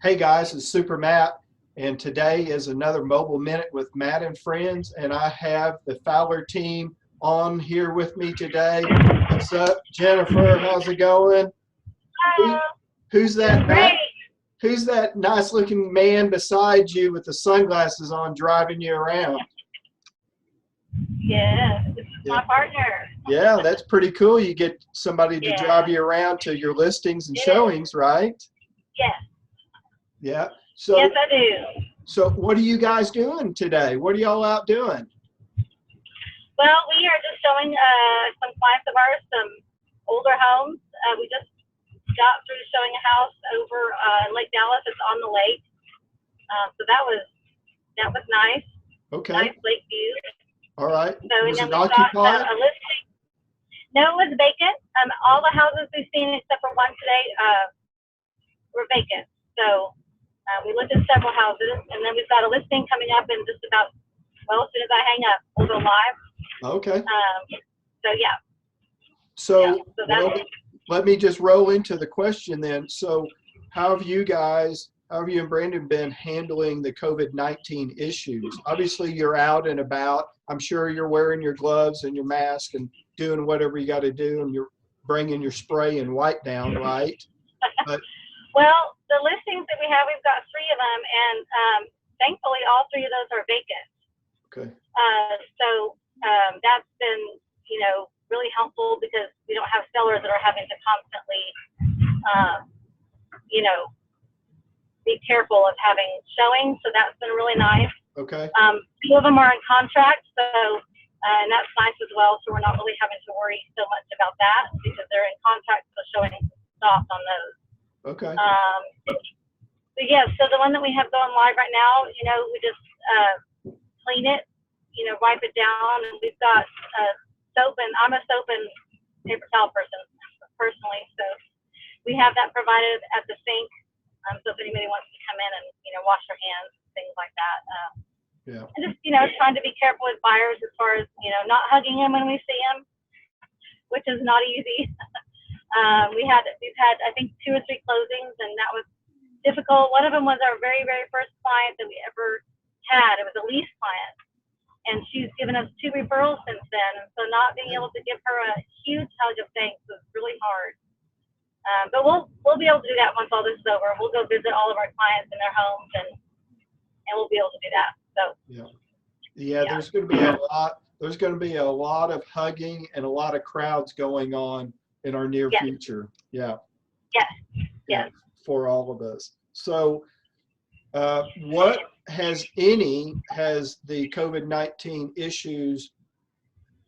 Hey guys, it's Super Matt, and today is another Mobile Minute with Matt and friends, and I have the Fowler team on here with me today. What's up, Jennifer? How's it going? Who, who's that? Great. Who's that nice-looking man beside you with the sunglasses on, driving you around? Yeah, this is my partner. Yeah, that's pretty cool. You get somebody to Yeah. drive you around to your listings and It is. showings, right? Yes. Yeah. So, Yes, I do. So what are you guys doing today? What are y'all out doing? Well, we are just showing some clients of ours some older homes. We just got through showing a house over in Lake Dallas. It's on the lake. So that was nice. Okay. Nice lake view. All right. So Was and then it we got occupied? a listing. No, it was vacant. All the houses we've seen except for one today were vacant. So we looked at several houses, and then we've got a listing coming up in just about, well, as soon as I hang up, we'll go live. Okay. So yeah. So, So well, let me just roll into the question then. So how have you and Brandon been handling the COVID-19 issues? Obviously you're out and about. I'm sure you're wearing your gloves and your mask and doing whatever you got to do, and you're bringing your spray and wipe down, right? But, well, the listings that we have, we've got 3 of them, and thankfully all 3 of those are vacant. okay. So that's been, really helpful because we don't have sellers that are having to constantly, be careful of having showings. So that's been really nice. Okay. 2 of them are in contract, so and that's nice as well. So we're not really having to worry so much about that because they're in contract, so showing stopped on those. Okay. But yeah, so the one that we have going live right now, we just clean it, wipe it down, and we've got soap, and I'm a soap and paper towel person personally, so we have that provided at the sink. So if anybody wants to come in and wash their hands, things like that. Yeah. And just trying to be careful with buyers as far as not hugging them when we see them, which is not easy. We've had I think 2 or 3 closings, and that was difficult. One of them was our very, very first client that we ever had. It was a lease client, and she's given us 2 referrals since then. And so not being able to give her a huge hug of thanks was really hard. But we'll be able to do that once all this is over. We'll go visit all of our clients in their homes, and we'll be able to do that. So yeah. There's going to be a lot. There's going to be a lot of hugging and a lot of crowds going on in our near future. Yeah. Yes. For all of us. So, what has the COVID-19 issues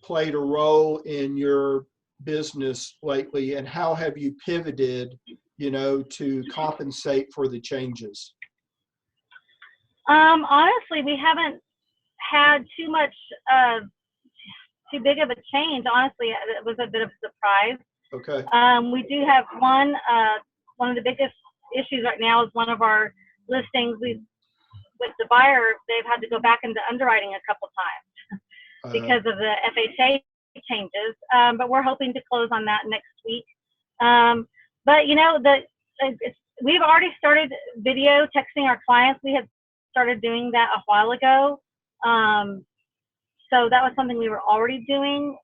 played a role in your business lately, and how have you pivoted, to compensate for the changes? Honestly, we haven't had too big of a change. Honestly, it was a bit of a surprise. Okay. We do have one of the biggest issues right now is one of our listings. With the buyer, they've had to go back into underwriting a couple times because of the FHA changes. But we're hoping to close on that next week. But we've already started video texting our clients. We had started doing that a while ago. So that was something we were already doing.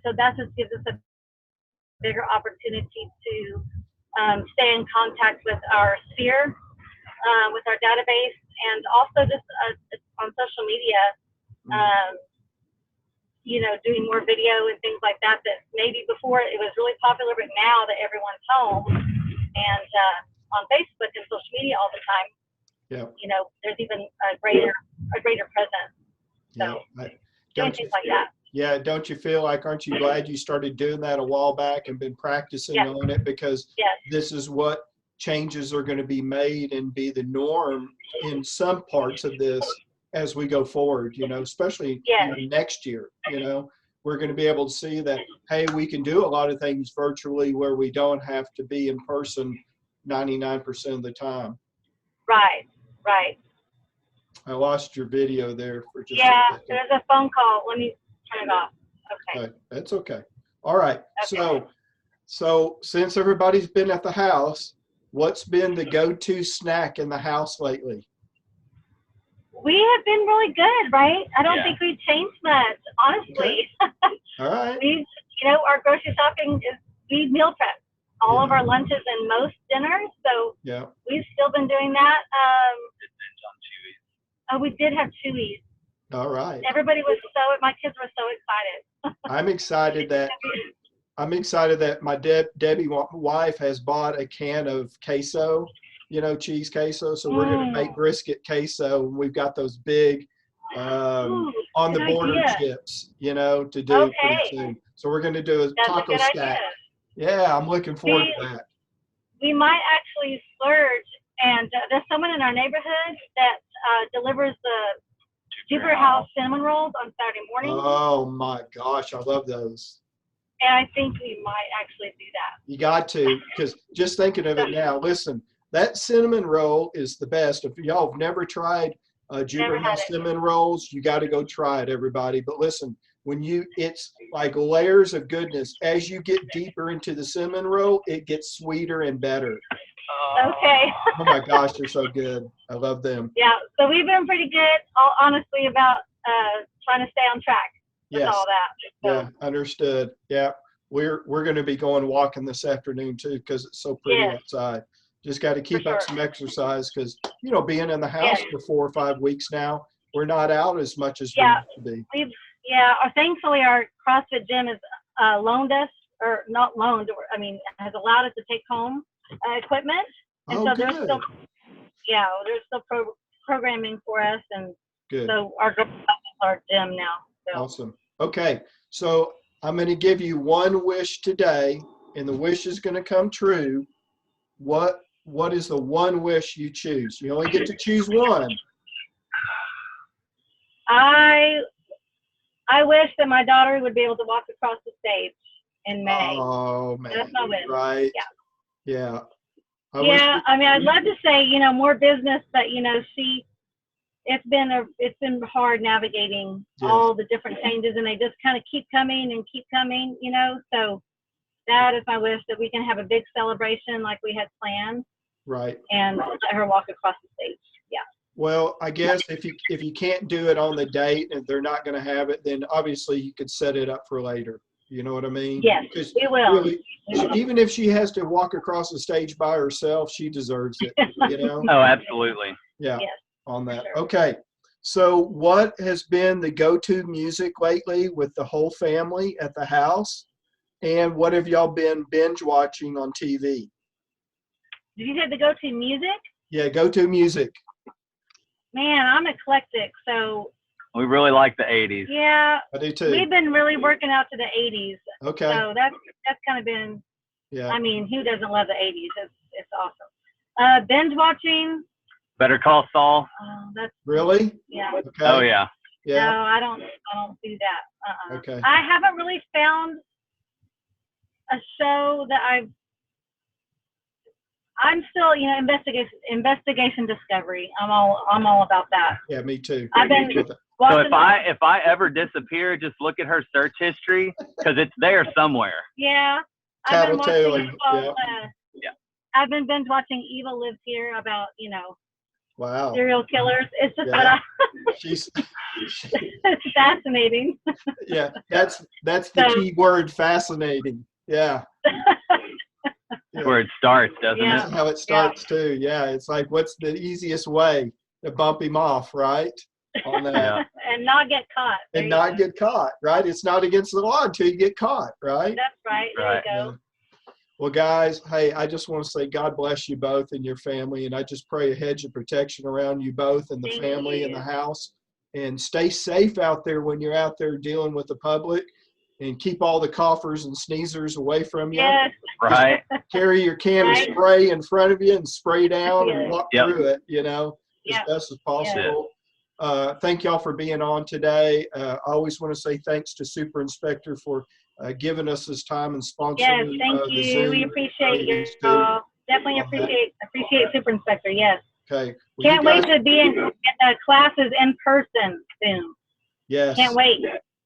So that just gives us a bigger opportunity to stay in contact with our sphere, with our database, and also just on social media, doing more video and things like that maybe before it was really popular, but now that everyone's home and on Facebook and social media all the time, there's even a greater presence. So doing things like that. Yeah, don't you feel like, aren't you glad you started doing that a while back and been practicing on it? Because this is what changes are going to be made and be the norm in some parts of this as we go forward, especially next year. We're going to be able to see that, hey, we can do a lot of things virtually where we don't have to be in person 99% of the time. Right. I lost your video there for just a second. There's a phone call. Let me turn it off. Okay. That's okay. All right. Okay. So since everybody's been at the house, what's been the go-to snack in the house lately? We have been really good, right? I don't think we've changed much, honestly. Okay. All right. Our grocery shopping is, we meal prep all of our lunches and most dinners. So we've still been doing that. We did have Chewies. All right. Everybody was my kids were so excited. I'm excited that my Debbie wife has bought a can of queso, cheese queso. So we're going to make brisket queso. And we've got those big on the border chips, to do pretty soon. So we're going to do a taco stack. Yeah, I'm looking forward to that. We might actually splurge, and there's someone in our neighborhood that delivers the Jupiter House cinnamon rolls on Saturday morning. Oh my gosh, I love those. And I think we might actually do that. You got to, because just thinking of it now, listen, that cinnamon roll is the best. If y'all have never tried Jupiter House cinnamon rolls, you got to go try it, everybody. But listen, it's like layers of goodness. As you get deeper into the cinnamon roll, it gets sweeter and better. Okay. Oh my gosh, they're so good. I love them. Yeah, so we've been pretty good, honestly, about trying to stay on track with all that. So. Yeah, understood. Yeah, we're going to be going walking this afternoon too because it's so pretty outside. Just got to keep up some exercise because being in the house for 4 or 5 weeks now, we're not out as much as we used to be. Thankfully our CrossFit gym has loaned us, or not loaned, has allowed us to take home equipment, and so good. There's still programming for us, and good. So our gym now. So. Awesome. Okay, so I'm going to give you one wish today, and the wish is going to come true. What is the one wish you choose? You only get to choose one. I wish that my daughter would be able to walk across the stage in May. Oh man, that's my wish. Right? Yeah. I'd love to say more business, but it's been hard navigating all the different changes, and they just kind of keep coming and keep coming. So that is my wish, that we can have a big celebration like we had planned. Right. And let her walk across the stage. Yeah. Well, I guess if you can't do it on the date and they're not going to have it, then obviously you could set it up for later. You know what I mean? Yes, we will. Really, even if she has to walk across the stage by herself, she deserves it. Oh, absolutely. Yeah. Yes, on that. Sure. Okay. So what has been the go-to music lately with the whole family at the house? And what have y'all been binge watching on TV? Did you say the go-to music? Yeah, go-to music. Man, I'm eclectic, so. We really like the 80s. Yeah. I do too. We've been really working out to the 80s. Okay. So that's kind of been, who doesn't love the 80s? It's awesome. Binge watching. Better Call Saul. That's really? Yeah. Okay. Oh yeah. Yeah. No, I don't do that. Okay. I haven't really found a show that I'm still, investigation discovery. I'm all about that. Yeah, me too. I've been so if I ever disappear, just look at her search history because it's there somewhere. Yeah. I've been watching. Yeah. I've been binge watching Eva Lives Here about wow, serial killers. It's just she's it's fascinating. Yeah, that's the key word, fascinating. Yeah. That's where it starts, doesn't it? That's how it starts too. Yeah, it's like, what's the easiest way to bump him off, right? On that. And not get caught. And not get caught, right? It's not against the law until you get caught, right? That's right. There you go. Yeah. Well, guys, hey, I just want to say God bless you both and your family, and I just pray a hedge of protection around you both and the family and the house. And stay safe out there when you're out there dealing with the public. And keep all the coughers and sneezers away from you. Yes. Right. Carry your can of spray in front of you and spray down and walk through it, as best as possible. Thank y'all for being on today. I always want to say thanks to Super Inspector for giving us his time and sponsoring. Yes, thank you. Zoom. We appreciate you. Definitely appreciate Super Inspector. Yes. Okay. Well, can't wait to be in classes in person soon. Yes. Can't wait.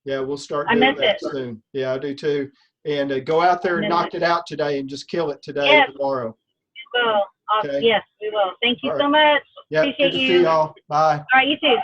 Yeah, we'll start doing that soon. Yeah, I do too. And go out there and knock it out today and just kill it today and tomorrow. Well, Awesome. Okay. Yes, we will. Thank you All so right. much. Yeah, Appreciate good to you. see y'all. Bye. All right, you too.